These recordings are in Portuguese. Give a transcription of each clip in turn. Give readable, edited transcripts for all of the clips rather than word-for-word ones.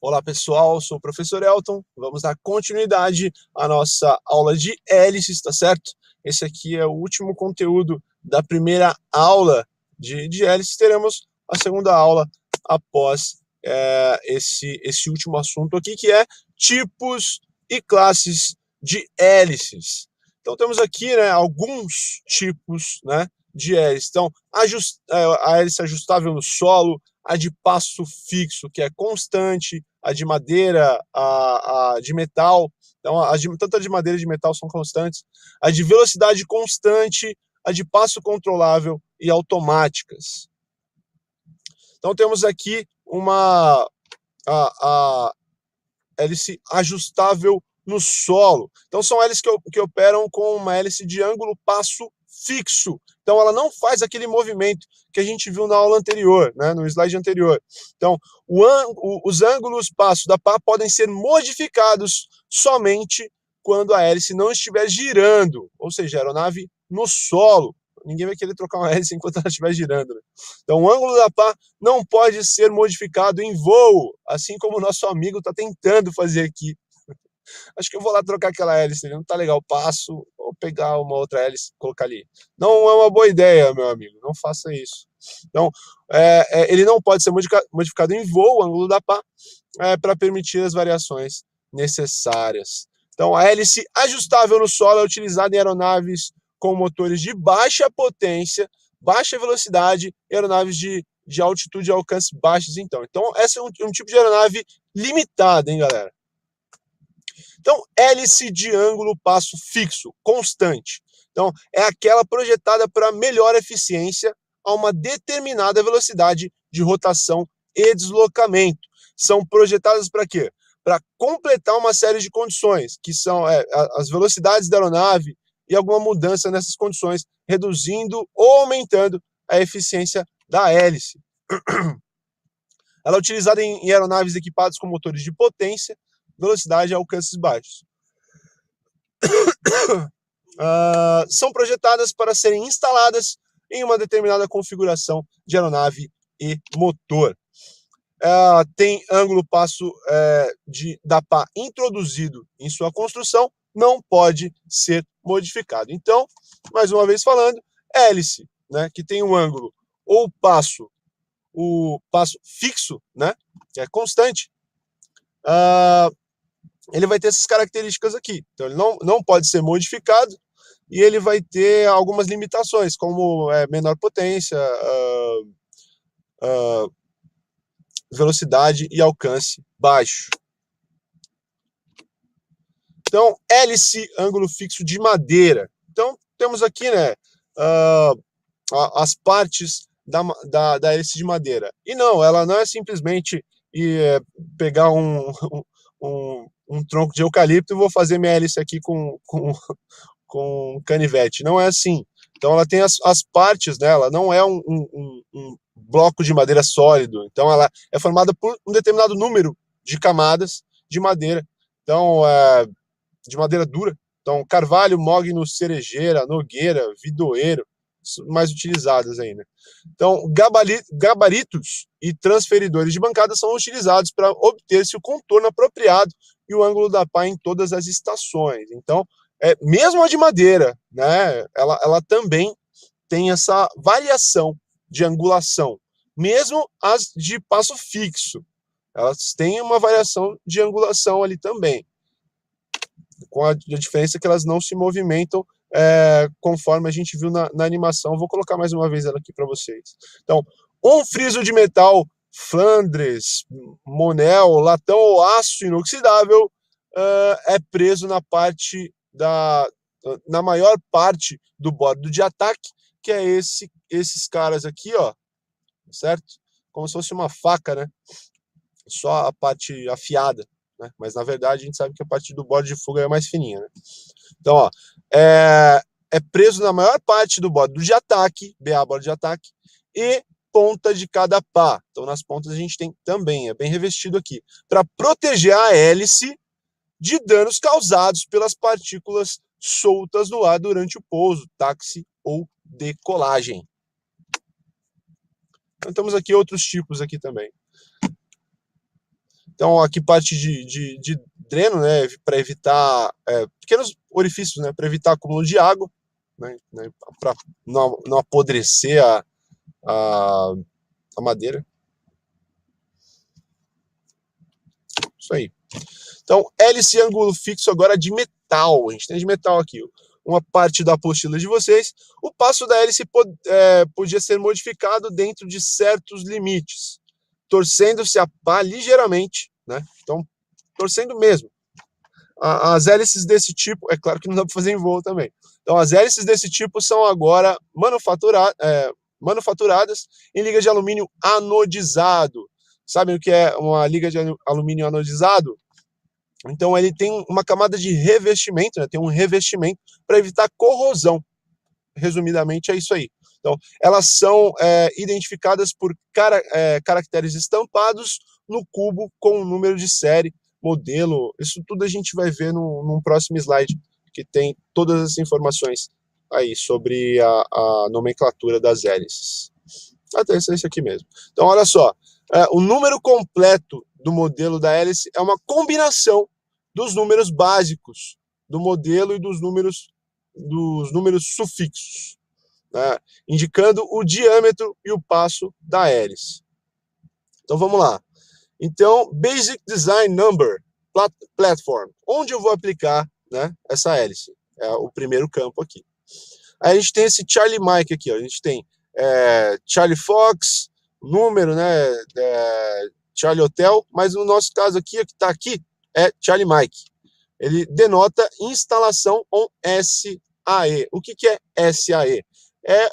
Olá pessoal, sou o professor Elton, vamos dar continuidade à nossa aula de hélices, tá certo? Esse aqui é o último conteúdo da primeira aula de hélices, teremos a segunda aula após esse último assunto aqui, que é tipos e classes de hélices. Então temos aqui, né, alguns tipos, né, de hélice. Então, a hélice ajustável no solo, a de passo fixo, que é constante, a de madeira, a de metal, então tanto a de madeira e de metal são constantes, a de velocidade constante, a de passo controlável e automáticas. Então temos aqui a hélice ajustável no solo. Então são hélices que operam com uma hélice de ângulo passo fixo. Então ela não faz aquele movimento que a gente viu na aula anterior, né, no slide anterior. Então os ângulos passo da pá podem ser modificados somente quando a hélice não estiver girando, ou seja, a aeronave no solo. Ninguém vai querer trocar uma hélice enquanto ela estiver girando, né? Então o ângulo da pá não pode ser modificado em voo, assim como o nosso amigo está tentando fazer aqui. Acho que eu vou lá trocar aquela hélice, não tá legal, passo, ou pegar uma outra hélice e colocar ali. Não é uma boa ideia, meu amigo, não faça isso. Então, ele não pode ser modificado em voo, o ângulo da pá, para permitir as variações necessárias. Então, a hélice ajustável no solo é utilizada em aeronaves com motores de baixa potência, baixa velocidade e aeronaves de altitude e alcance baixos, então. Então, essa é um tipo de aeronave limitada, hein, galera? Então, hélice de ângulo passo fixo, constante. Então, é aquela projetada para melhor eficiência a uma determinada velocidade de rotação e deslocamento. São projetadas para quê? Para completar uma série de condições, que são as velocidades da aeronave e alguma mudança nessas condições, reduzindo ou aumentando a eficiência da hélice. Ela é utilizada em aeronaves equipadas com motores de potência, velocidade e alcances baixos. São projetadas para serem instaladas em uma determinada configuração de aeronave e motor. Tem ângulo passo da pá introduzido em sua construção, não pode ser modificado. Então, mais uma vez falando, hélice, né, que tem um ângulo ou o passo fixo, né, que é constante, ele vai ter essas características aqui. Então, ele não pode ser modificado e ele vai ter algumas limitações, como menor potência, velocidade e alcance baixo. Então, hélice, ângulo fixo de madeira. Então, temos aqui, né, as partes da hélice de madeira. E não, ela não é simplesmente pegar um tronco de eucalipto e vou fazer minha hélice aqui com canivete. Não é assim. Então ela tem as partes dela, não é um bloco de madeira sólido. Então ela é formada por um determinado número de camadas de madeira. Então, de madeira dura. Então, carvalho, mogno, cerejeira, nogueira, vidoeiro, mais utilizadas ainda. Então, gabaritos e transferidores de bancada são utilizados para obter-se o contorno apropriado e o ângulo da pá em todas as estações. Então, mesmo a de madeira, né, ela também tem essa variação de angulação. Mesmo as de passo fixo, elas têm uma variação de angulação ali também, com a diferença que elas não se movimentam conforme a gente viu na animação. Vou colocar mais uma vez ela aqui para vocês. Então, um friso de metal Flandres, Monel, latão ou aço inoxidável é preso na maior parte do bordo de ataque, que é esses caras aqui, ó, certo? Como se fosse uma faca, né? Só a parte afiada, né? Mas na verdade a gente sabe que a parte do bordo de fuga é mais fininha, né? Então, ó, é preso na maior parte do bordo de ataque, BA bordo de ataque, e ponta de cada pá. Então nas pontas a gente tem também, é bem revestido aqui, para proteger a hélice de danos causados pelas partículas soltas no ar durante o pouso, táxi ou decolagem. Então temos aqui outros tipos aqui também. Então, aqui parte de dreno, né, para evitar pequenos orifícios, né, para evitar acúmulo de água, né, para não apodrecer a, a madeira. Isso aí. Então, hélice e ângulo fixo agora de metal. A gente tem de metal aqui. Uma parte da apostila de vocês. O passo da hélice podia ser modificado dentro de certos limites, torcendo-se a pá ligeiramente, né? Então, torcendo mesmo. As hélices desse tipo, é claro que não dá para fazer em voo também. Então, as hélices desse tipo são agora manufaturadas em liga de alumínio anodizado. Sabem o que é uma liga de alumínio anodizado? Então, ele tem uma camada de revestimento, né? Tem um revestimento para evitar corrosão. Resumidamente, é isso aí. Então, elas são identificadas por caracteres estampados no cubo com o número de série, modelo. Isso tudo a gente vai ver num próximo slide, que tem todas as informações aí sobre a nomenclatura das hélices. Até esse aqui mesmo. Então, olha só. O número completo do modelo da hélice é uma combinação dos números básicos do modelo e dos números sufixos, né, indicando o diâmetro e o passo da hélice. Então vamos lá. Então, Basic Design Number Platform, onde eu vou aplicar, né, essa hélice? É o primeiro campo aqui. Aí a gente tem esse Charlie Mike aqui, ó. A gente tem Charlie Fox, número, né, Charlie Hotel, mas no nosso caso aqui, que está aqui, é Charlie Mike. Ele denota instalação on SAE. O que é SAE? É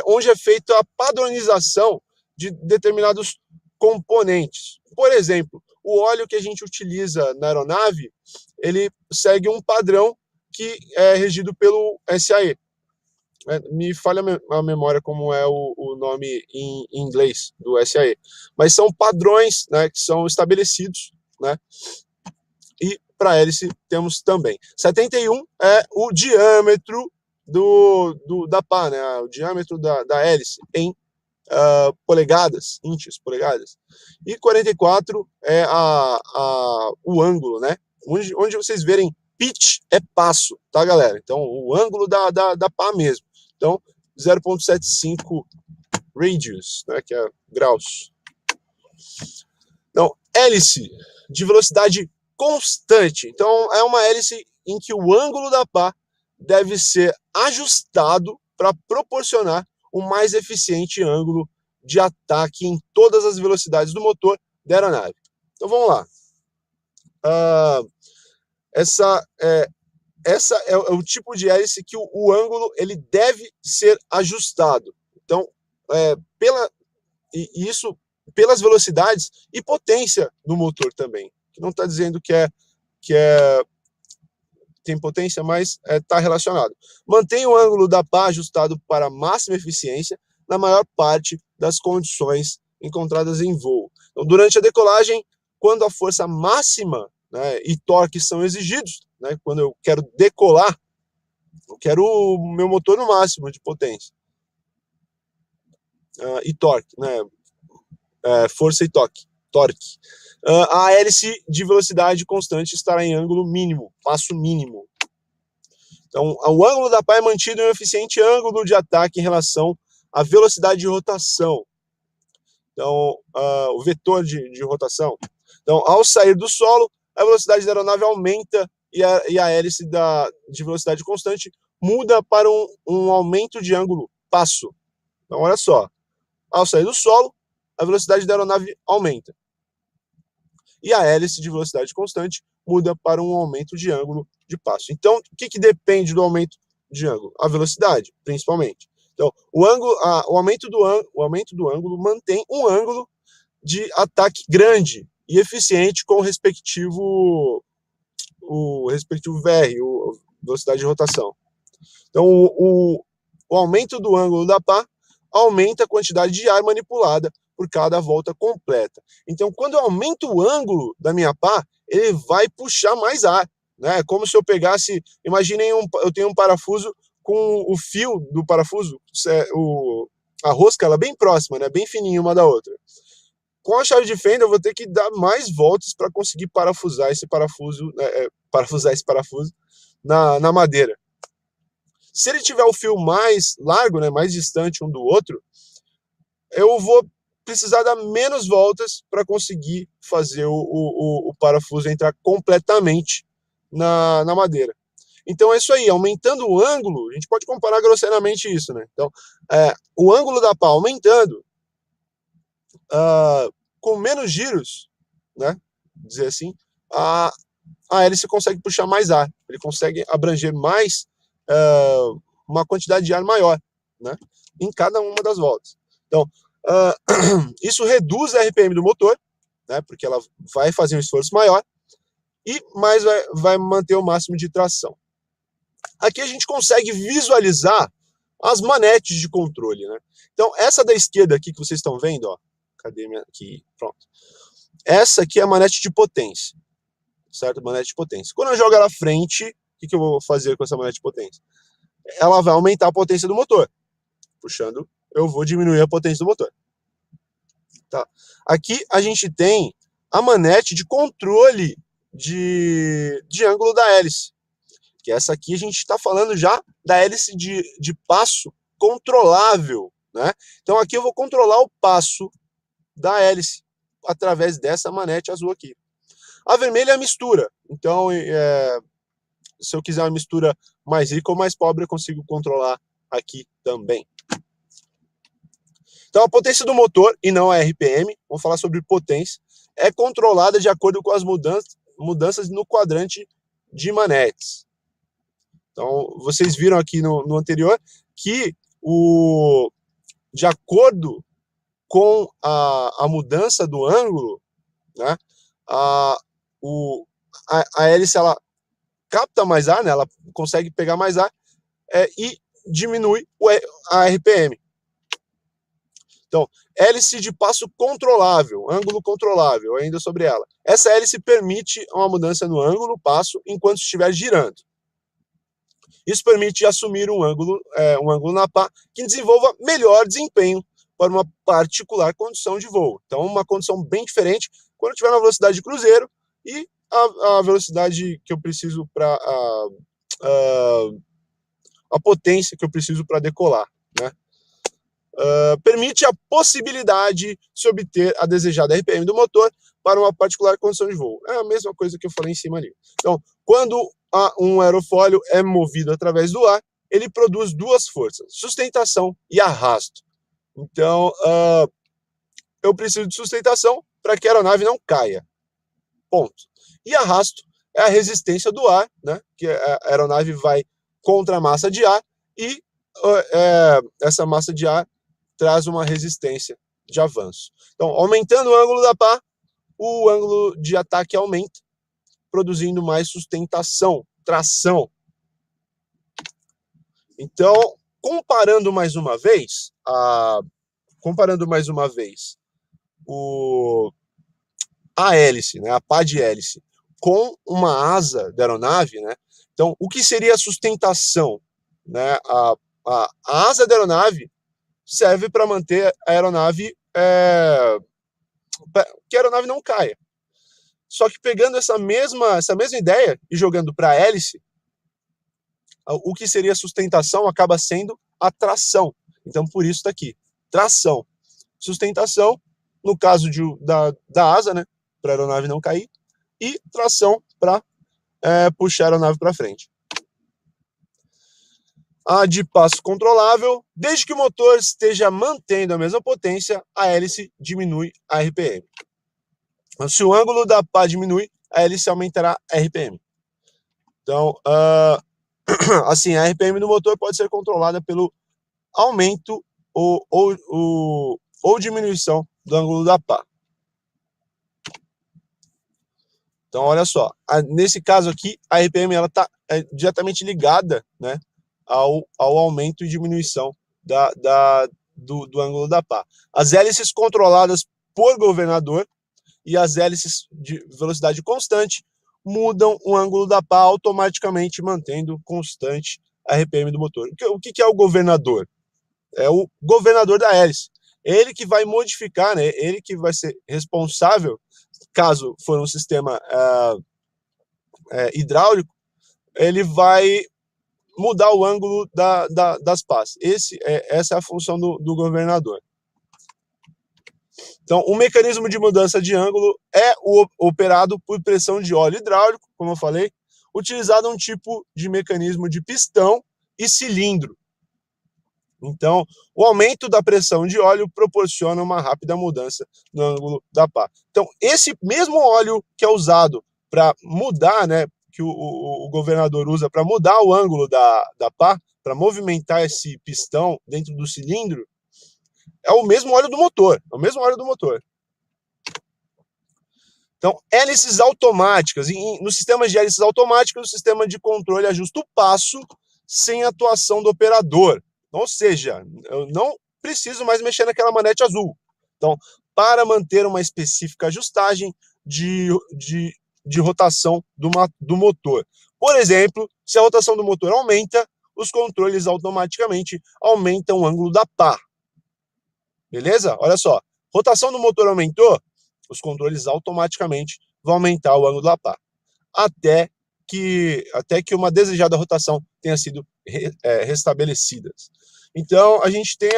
onde é feita a padronização de determinados componentes. Por exemplo, o óleo que a gente utiliza na aeronave, ele segue um padrão que é regido pelo SAE. Me falha a memória como é o nome em inglês do SAE. Mas são padrões, né, que são estabelecidos, né? E para a hélice temos também. 71 é o diâmetro da pá, né? O diâmetro da hélice em polegadas, inches, polegadas. E 44 é o ângulo, né? Onde vocês verem pitch é passo, tá, galera? Então, o ângulo da pá mesmo. Então, 0,75 radius, né, que é graus. Então, hélice de velocidade constante. Então, é uma hélice em que o ângulo da pá deve ser ajustado para proporcionar o mais eficiente ângulo de ataque em todas as velocidades do motor da aeronave. Então, vamos lá. Essa é o tipo de hélice que o ângulo ele deve ser ajustado. Então, isso pelas velocidades e potência do motor também. Que não está dizendo que tem potência, mas está relacionado. Mantém o ângulo da pá ajustado para máxima eficiência na maior parte das condições encontradas em voo. Então, durante a decolagem, quando a força máxima, né, e torque são exigidos, né, quando eu quero decolar, eu quero o meu motor no máximo de potência. E torque, né, força e torque. A hélice de velocidade constante estará em ângulo mínimo, passo mínimo. Então, o ângulo da pá é mantido em um eficiente ângulo de ataque em relação à velocidade de rotação. Então, o vetor de rotação. Então, ao sair do solo, a velocidade da aeronave aumenta e a hélice de velocidade constante muda para um aumento de ângulo, passo. Então, olha só. Ao sair do solo, a velocidade da aeronave aumenta. E a hélice de velocidade constante muda para um aumento de ângulo de passo. Então, o que depende do aumento de ângulo? A velocidade, principalmente. Então, o aumento do ângulo mantém um ângulo de ataque grande e eficiente com o respectivo VR, velocidade de rotação. Então, o aumento do ângulo da pá aumenta a quantidade de ar manipulada por cada volta completa. Então, quando eu aumento o ângulo da minha pá, ele vai puxar mais ar, né? É como se eu pegasse, imaginem eu tenho um parafuso com o fio do parafuso, a rosca ela é bem próxima, né? Bem fininha uma da outra. Com a chave de fenda eu vou ter que dar mais voltas para conseguir parafusar esse parafuso, na madeira. Se ele tiver o fio mais largo, né, mais distante um do outro, eu vou precisar dar menos voltas para conseguir fazer o parafuso entrar completamente na madeira. Então é isso aí, aumentando o ângulo, a gente pode comparar grosseiramente isso, né? Então, o ângulo da pá aumentando, com menos giros, né? Dizer assim, a hélice consegue puxar mais ar, ele consegue abranger mais, uma quantidade de ar maior, né? Em cada uma das voltas. Então, isso reduz a RPM do motor, né? Porque ela vai fazer um esforço maior e mais vai manter o máximo de tração. Aqui a gente consegue visualizar as manetes de controle, né? Então, essa da esquerda aqui que vocês estão vendo, ó, cadê minha aqui? Pronto. Essa aqui é a manete de potência, certo? Manete de potência. Quando eu jogo ela à frente, o que eu vou fazer com essa manete de potência? Ela vai aumentar a potência do motor. Puxando, eu vou diminuir a potência do motor. Tá? Aqui a gente tem a manete de controle de ângulo da hélice. Que essa aqui a gente está falando já da hélice de passo controlável, né? Então aqui eu vou controlar o passo da hélice através dessa manete azul aqui. A vermelha é a mistura, então se eu quiser uma mistura mais rica ou mais pobre, eu consigo controlar aqui também. Então a potência do motor, e não a RPM, vamos falar sobre potência, é controlada de acordo com as mudanças no quadrante de manetes. Então, vocês viram aqui no anterior que de acordo com a mudança do ângulo, né, a hélice ela capta mais ar, né, ela consegue pegar mais ar e diminui a RPM. Então, hélice de passo controlável, ângulo controlável, ainda sobre ela. Essa hélice permite uma mudança no ângulo, passo, enquanto estiver girando. Isso permite assumir um ângulo na pá que desenvolva melhor desempenho para uma particular condição de voo. Então, uma condição bem diferente quando eu estiver na velocidade de cruzeiro e a velocidade que eu preciso para a potência que eu preciso para decolar, né? Permite a possibilidade de se obter a desejada RPM do motor para uma particular condição de voo. É a mesma coisa que eu falei em cima ali. Então, quando um aerofólio é movido através do ar, ele produz duas forças, sustentação e arrasto. Então, eu preciso de sustentação para que a aeronave não caia. Ponto. E arrasto é a resistência do ar, né? Que a aeronave vai contra a massa de ar e essa massa de ar traz uma resistência de avanço. Então, aumentando o ângulo da pá, o ângulo de ataque aumenta, produzindo mais sustentação, tração. Então, comparando mais uma vez a hélice, né, a pá de hélice, com uma asa da aeronave, né? Então, o que seria a sustentação, né? A asa da aeronave serve para manter a aeronave, que a aeronave não caia. Só que pegando essa mesma ideia e jogando para a hélice, o que seria sustentação acaba sendo a tração. Então, por isso está aqui, tração. Sustentação, no caso da asa, né, para a aeronave não cair, e tração para puxar a aeronave para frente. A de passo controlável, desde que o motor esteja mantendo a mesma potência, a hélice diminui a RPM. Se o ângulo da pá diminui, a hélice aumentará a RPM. Então, assim, a RPM do motor pode ser controlada pelo aumento ou diminuição do ângulo da pá. Então, olha só, nesse caso aqui, a RPM está diretamente ligada, né, ao aumento e diminuição do ângulo da pá. As hélices controladas por governador e as hélices de velocidade constante mudam o ângulo da pá automaticamente, mantendo constante a RPM do motor. O que é o governador? é o governador da hélice. Ele que vai modificar, né? Ele que vai ser responsável, caso for um sistema hidráulico, ele vai mudar o ângulo das pás. Essa é a função do governador. Então, o mecanismo de mudança de ângulo é operado por pressão de óleo hidráulico, como eu falei, utilizado um tipo de mecanismo de pistão e cilindro. Então, o aumento da pressão de óleo proporciona uma rápida mudança no ângulo da pá. Então, esse mesmo óleo que é usado para mudar, né, que o governador usa para mudar o ângulo da pá, para movimentar esse pistão dentro do cilindro, é o mesmo óleo do motor, é o mesmo óleo do motor. Então, hélices automáticas. Nos sistemas de hélices automáticas, o sistema de controle ajusta o passo sem atuação do operador. Ou seja, eu não preciso mais mexer naquela manete azul. Então, para manter uma específica ajustagem de rotação do motor. Por exemplo, se a rotação do motor aumenta, os controles automaticamente aumentam o ângulo da pá. Beleza? Olha só, rotação do motor aumentou, os controles automaticamente vão aumentar o ângulo da pá, até que uma desejada rotação tenha sido restabelecida. Então, a gente tem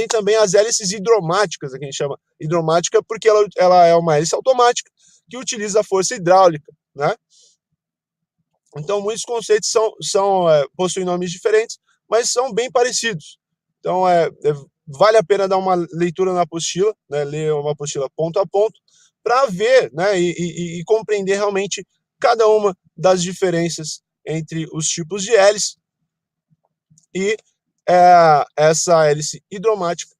também as hélices hidromáticas, que a gente chama hidromática porque ela é uma hélice automática que utiliza a força hidráulica, né? Então, muitos conceitos possuem nomes diferentes, mas são bem parecidos. Então, vale a pena dar uma leitura na apostila, né, ler uma apostila ponto a ponto, para ver, né, e compreender realmente cada uma das diferenças entre os tipos de hélice. E essa hélice hidromática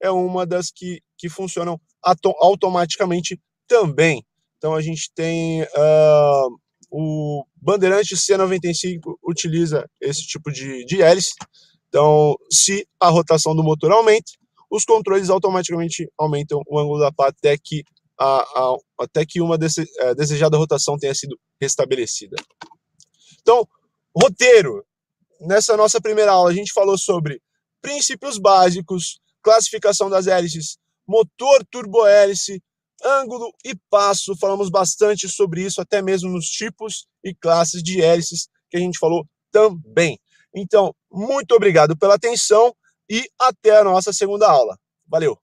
é uma das que funcionam automaticamente também. Então, a gente tem o Bandeirante C95 utiliza esse tipo de hélice. Então, se a rotação do motor aumenta, os controles automaticamente aumentam o ângulo da pá até que uma desejada rotação tenha sido restabelecida. Então, roteiro. Nessa nossa primeira aula, a gente falou sobre princípios básicos, classificação das hélices, motor turbohélice, ângulo e passo. Falamos bastante sobre isso, até mesmo nos tipos e classes de hélices que a gente falou também. Então, muito obrigado pela atenção e até a nossa segunda aula. Valeu!